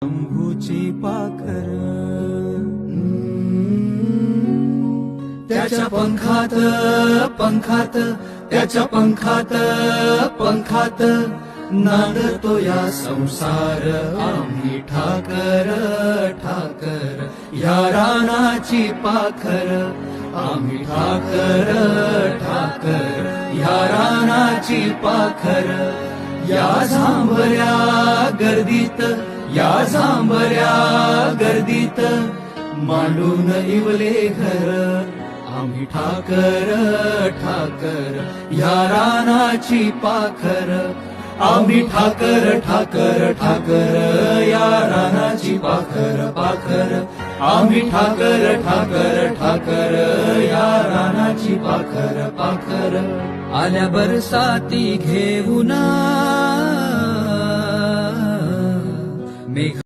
शंभूची पाखर त्याच्या पंखात पंखात त्याच्या पंखात पंखात नांदतो या संसार आम्ही ठाकर ठाकर या रानाची पाखर आम्ही ठाकर ठाकर या रानाची पाखर या झांबऱ्या गर्दीत या झांबऱ्या गर्दीत मांडून इवले घर आम्ही ठाकर ठाकर या रानाची पाखर आम्ही ठाकर ठाकर ठाकर या रानाची पाखर पाखर आम्ही ठाकर ठाकर ठाकर या रानाची पाखर पाखर आल्या बरसाती घेऊन मेघ